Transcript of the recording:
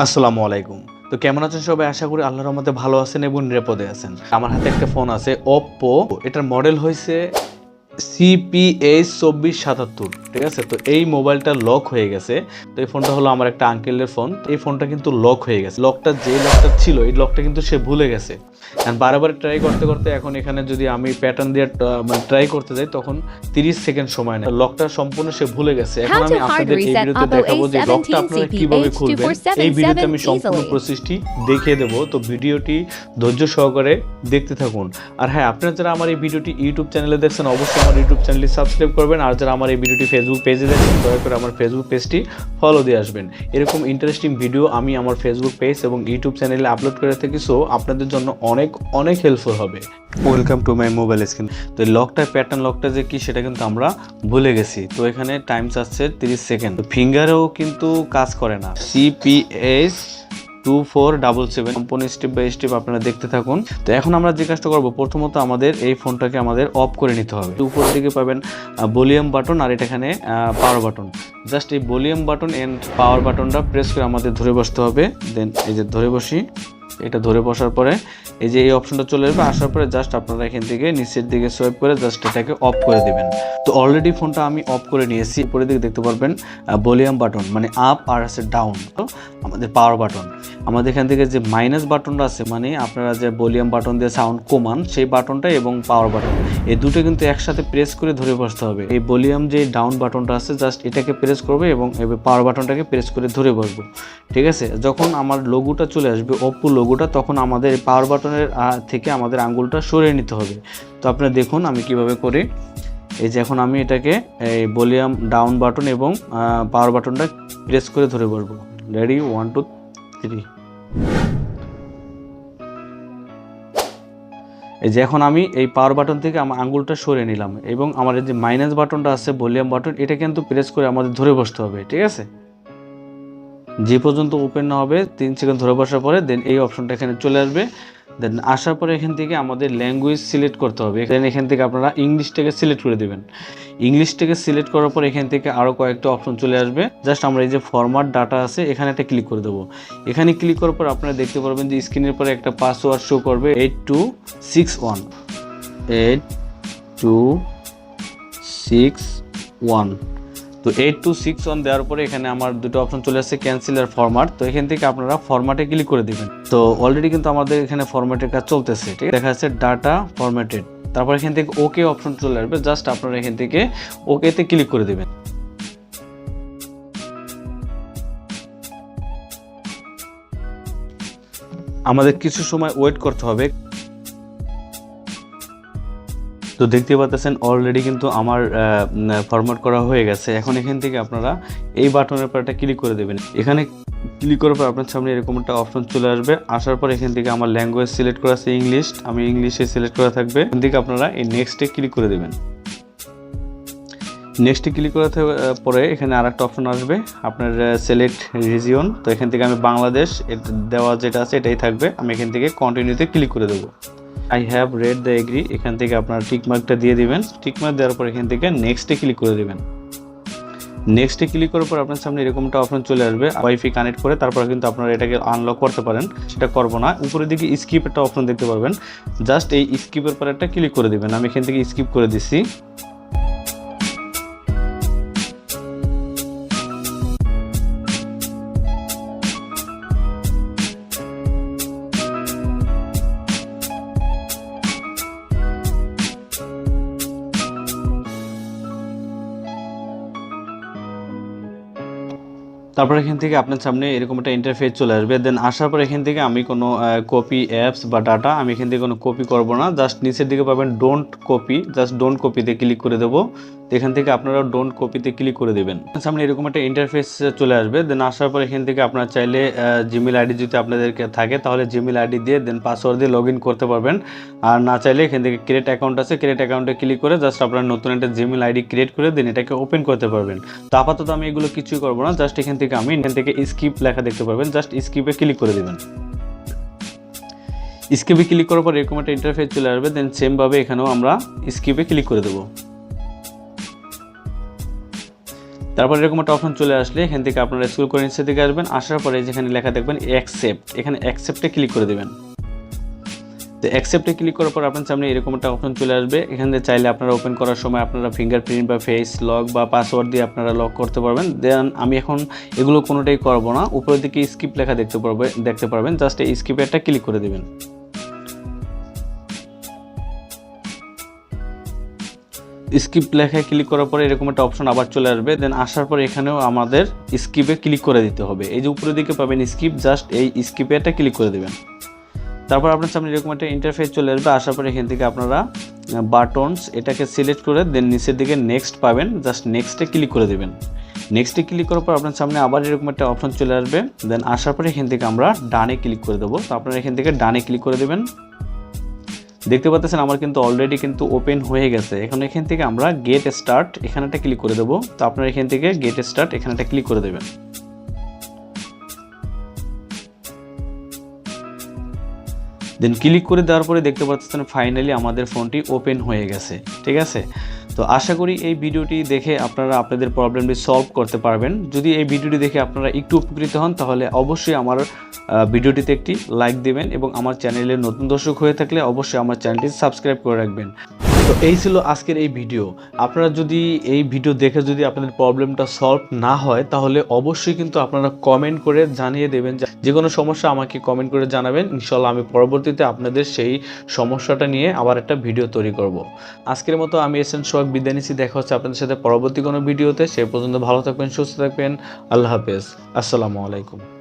আসসালামু আলাইকুম। তো কেমন আছেন সবাই? আশা করি আল্লাহর রহমতে ভালো আছেন এবং নিরাপদে আছেন। আমার হাতে একটা ফোন আছে Oppo, এটার মডেল হইছে CPH2477, ঠিক আছে? তো এই মোবাইলটা লক হয়ে গেছে। তো এই ফোনটা হলো আমার একটা আঙ্কেলের ফোন। এই ফোনটা কিন্তু লক হয়ে গেছে। যে লকটা ছিল এই লকটা কিন্তু সে ভুলে গেছে। বারবার ট্রাই করতে করতে এখন এখানে যদি আমি প্যাটার্ন দিয়ে মানে ট্রাই করতে যাই তখন 30 সেকেন্ড সময় নেয়। লকটা সম্পূর্ণ সে ভুলে গেছে। এখন আমি আপনাদের এই ভিডিওতে দেখাবো যে লকটা আপনারা কিভাবে খুলবেন। এই ভিডিওতে আমি সম্পূর্ণ প্রসেসটি দেখিয়ে দেব। তো ভিডিওটি ধৈর্য সহকারে দেখতে থাকুন। আর হ্যাঁ, আপনারা যারা আমার এই ভিডিওটি ইউটিউব চ্যানেলে দেখছেন অবশ্যই আমার ইউটিউব চ্যানেলটি সাবস্ক্রাইব করবেন। আর যারা আমার এই ভিডিওটি ফেসবুক পেজে দেখছেন দয়া করে আমার ফেসবুক পেজটি ফলো দিয়ে আসবেন। এরকম ইন্টারেস্টিং ভিডিও আমি আমার ফেসবুক পেজ এবং ইউটিউব চ্যানেলে আপলোড করে থাকি, সো আপনাদের জন্য অনেক হেল্পফুল হবে। Welcome to my mobile screen. তো এই প্যাটার্ন লকটা যে কি সেটা কিন্তু আমরা ভুলে গেছি। তো এখানে টাইম চাচ্ছে 30 সেকেন্ড। ফিঙ্গারেও কিন্তু কাজ করে না। CPH2477 সম্পূর্ণ স্টেপ বাই স্টেপ আপনারা দেখতে থাকুন। তো এখন আমরা যে কাজটা করবো, প্রথমত আমাদের এই ফোনটাকে আমাদের অফ করে নিতে হবে। উপরের দিকে পাবেন ভলিউম বাটন, আর এখানে পাওয়ার বাটন। জাস্ট এই ভলিউম বাটন এন্ড পাওয়ার বাটনটা প্রেস করে আমাদের ধরে বসতে হবে। দেন এই যে ধরে বসি, এটা ধরে বসার পরে এই যে এই অপশনটা চলে আসবে। আসার পরে জাস্ট আপনারা এখান থেকে নিচের দিকে সোয়াইপ করে জাস্ট এটাকে অফ করে দিবেন। তো অলরেডি ফোনটা আমি অফ করে নিয়েছি। উপরের দিকে দেখতে পারবেন ভলিউম বাটন মানে আপ, আর আছে ডাউন। তো আমাদের পাওয়ার বাটন, আমাদের এখান থেকে যে মাইনাস বাটনটা আছে মানে আপনারা যে ভলিউম বাটন দিয়ে সাউন্ড কমান সেই বাটনটা এবং পাওয়ার বাটন এই দুটো কিন্তু একসাথে প্রেস করে ধরে বসতে হবে। এই ভলিউম যে ডাউন বাটনটা আছে জাস্ট এটাকে প্রেস করবে এবং পাওয়ার বাটনটাকে প্রেস করে ধরে বসবো, ঠিক আছে? যখন আমার লোগোটা চলে আসবে Oppo লোগোটা, তখন আমাদের পাওয়ার বাটনের থেকে আমাদের আঙ্গুলটা সরিয়ে নিতে হবে। তো আপনারা দেখুন আমি কিভাবে করি। এই যে এখন আমি এটাকে এই ভলিউম ডাউন বাটন এবং পাওয়ার বাটনটা প্রেস করে ধরে বসবো। রেডি, 1 2 3। এই যে এখন আমি এই পাওয়ার বাটন থেকে আমার আঙ্গুলটা সরিয়ে নিলাম এবং আমার যে মাইনাস বাটনটা আছে ভলিউম বাটন, এটা কিন্তু প্রেস করে আমাদের ধরে বসতে হবে, ঠিক আছে? যে পর্যন্ত ওপেন না হবে 3 সেকেন্ড ধরে বসার পরে দেন এই অপশনটা এখানে চলে আসবে। দেন আসার পরে এখান থেকে আমাদের ল্যাঙ্গুয়েজ সিলেক্ট করতে হবে। এখান থেকে আপনারা ইংলিশটাকে সিলেক্ট করে দেবেন। ইংলিশটাকে সিলেক্ট করার পর এখান থেকে আরও কয়েকটা অপশন চলে আসবে। জাস্ট আমরা এই যে ফরম্যাট ডাটা আছে এখানে একটা ক্লিক করে দেবো। এখানে ক্লিক করার পর আপনারা দেখতে পারবেন যে স্ক্রিনের পরে একটা পাসওয়ার্ড শো করবে 8261 8261। তো 8261 দেওয়ার পরে এখানে আমার দুটো অপশন চলে আসছে, ক্যান্সেল আর ফরম্যাট। তো এখান থেকে আপনারা ফরম্যাটে ক্লিক করে দিবেন। তো অলরেডি কিন্তু আমাদের এখানে ফরম্যাটের কাজ চলতেছে, ঠিক আছে? দেখা যাচ্ছে ডাটা ফরম্যাটেড। তারপর এখান থেকে ওকে অপশন চলে আসবে। জাস্ট আপনারা এখান থেকে ওকেতে ক্লিক করে দিবেন। আমাদের কিছু সময় ওয়েট করতে হবে। তো দেখতে পাচ্ছেন অলরেডি কিন্তু আমার ফরম্যাট করা হয়ে গেছে। এখন এখান থেকে আপনারা এই বাটনের উপর একটা ক্লিক করে দেবেন। এখানে ক্লিক করার পর আপনার সামনে এরকম একটা অপশন চলে আসবে। আসার পর এখান থেকে আমার ল্যাঙ্গুয়েজ সিলেক্ট করা আছে ইংলিশ, আমি ইংলিশে সিলেক্ট করা থাকবে। এখান থেকে আপনারা এই নেক্সটে ক্লিক করে দেবেন। নেক্সটে ক্লিক করার পরে এখানে আর একটা অপশন আসবে আপনার সিলেক্ট রিজিয়ন। তো এখান থেকে আমি বাংলাদেশ দেওয়া যেটা আছে এটাই থাকবে। আমি এখান থেকে কন্টিনিউতে ক্লিক করে দেবো। I have read the agree, এখান থেকে আপনার টিকমার্কটা দিয়ে দিবেন। টিকমার্ক দেওয়ার পর এখান থেকে নেক্সটে ক্লিক করে দেবেন। নেক্সটে ক্লিক করার পর আপনার সামনে এরকমটা অপশন চলে আসবে ওয়াইফাই কানেক্ট করে। তারপর কিন্তু আপনারা এটাকে আনলক করতে পারেন, সেটা করবো না। উপরের দিকে স্কিপ একটা অপশন দেখতে পারবেন। জাস্ট এই স্কিপের পর একটা ক্লিক করে দিবেন। আমি এখান থেকে স্কিপ করে দিচ্ছি। তারপর এখান থেকে আপনার সামনে এরকম একটা ইন্টারফেস চলে আসবে। দেন আসার পর এখান থেকে আমি কোনো কপি অ্যাপস বা ডাটা আমি এখান থেকে কোনো কপি করব না। জাস্ট নিচের দিকে পাবেন ডোন্ট কপি, জাস্ট ডোন্ট কপিতে ক্লিক করে দেবো। এখান থেকে আপনারা ডোন্ট কপিতে ক্লিক করে দেবেন। সামনে এরকম একটা ইন্টারফেস চলে আসবে। দেন আসার পর এখান থেকে আপনারা চাইলে জিমেল আইডি যদি আপনাদেরকে থাকে তাহলে জিমেল আইডি দিয়ে দেন পাসওয়ার্ড দিয়ে লগ ইন করতে পারবেন। আর না চাইলে এখান থেকে ক্রিয়েট অ্যাকাউন্ট আছে, ক্রিয়েট অ্যাকাউন্টে ক্লিক করে জাস্ট আপনারা নতুন একটা জিমেল আইডি ক্রিয়েট করে দেন এটাকে ওপেন করতে পারবেন। তো আপাতত আমি এগুলো কিছুই করবো না। জাস্ট এখান থেকে স্কিপ লেখা দেখতে পারবেন, জাস্ট স্কিপে ক্লিক করে দেবেন। স্কিপে ক্লিক করার পর এরকম একটা ইন্টারফেস চলে আসবে। দেন সেম ভাবে এখানেও আমরা স্কিপে ক্লিক করে দেবো। তারপর এরকম একটা অপশন চলে আসলে এখান থেকে আপনারা স্ক্রল করে নিচের দিকে আসবেন, আসার পরে যেখানে লেখা দেখবেন অ্যাকসেপ্ট, এখানে অ্যাকসেপ্টে ক্লিক করে দেবেন। তো অ্যাকসেপ্টে ক্লিক করার পর আপনার সামনে এরকম একটা অপশন চলে আসবে, এখানে চাইলে আপনারা ওপেন করার সময় আপনারা ফিঙ্গারপ্রিন্ট বা ফেস লক বা পাসওয়ার্ড দিয়ে আপনারা লক করতে পারবেন। দেন আমি এখন এগুলো কোনোটাই করব না, উপরের দিকে স্কিপ লেখা দেখতে পারবেন, জাস্ট এই স্কিপে একটা ক্লিক করে দেবেন। স্কিপ লেখায় ক্লিক করার পরে এরকম একটা অপশন আবার চলে আসবে, দেন আসার পর এখানেও আমাদের স্কিপে ক্লিক করে দিতে হবে। এই যে উপরের দিকে পাবেন স্কিপ, জাস্ট এই স্কিপে একটা ক্লিক করে দেবেন। তারপর আপনার সামনে এরকম একটা ইন্টারফেস চলে আসবে, আসার পরে এখান থেকে আপনারা বাটনস এটাকে সিলেক্ট করে দেন নিচের দিকে নেক্সট পাবেন, জাস্ট নেক্সটে ক্লিক করে দেবেন। নেক্সটে ক্লিক করার পর আপনার সামনে আবার এরকম একটা অপশন চলে আসবে, দেন আসার পরে এখান থেকে আমরা ডানে ক্লিক করে দেবো। তো আপনারা এখান থেকে ডানে ক্লিক করে দেবেন। দেখতে পাচ্ছেন আমার কিন্তু অলরেডি কিন্তু ওপেন হয়ে গেছে। এখন এখান থেকে আমরা গেট স্টার্ট এখানে একটা ক্লিক করে দেবো। তো আপনারা এখান থেকে গেট স্টার্ট এখানে একটা ক্লিক করে দেবেন। দেন ক্লিক করে দেওয়ার পরে দেখতে পাচ্ছেন ফাইনালি আমাদের ফোনটি ওপেন হয়ে গেছে। ঠিক আছে, তো আশা করি এই ভিডিওটি দেখে আপনারা আপনাদের প্রবলেমটি সলভ করতে পারবেন। যদি এই ভিডিওটি দেখে আপনারা একটু উপকৃত হন তাহলে অবশ্যই আমার ভিডিওটিতে একটি লাইক দেবেন এবং আমার চ্যানেলে নতুন দর্শক হয়ে থাকলে অবশ্যই আমার চ্যানেলটি সাবস্ক্রাইব করে রাখবেন। তো এই ছিল আজকের এই ভিডিও। আপনারা যদি এই ভিডিও দেখে যদি আপনাদের প্রবলেমটা সলভ না হয় তাহলে অবশ্যই কিন্তু আপনারা কমেন্ট করে জানিয়ে দেবেন। যে কোনো সমস্যা আমাকে কমেন্ট করে জানাবেন, ইনশাল্লাহ আমি পরবর্তীতে আপনাদের সেই সমস্যাটা নিয়ে আবার একটা ভিডিও তৈরি করব। আজকের মতো আমি এসএন সোহাগ বিদায় নিচ্ছি, দেখা হচ্ছে আপনাদের সাথে পরবর্তী কোনো ভিডিওতে। সেই পর্যন্ত ভালো থাকবেন, সুস্থ থাকবেন, আল্লাহ হাফেজ, আসসালামু আলাইকুম।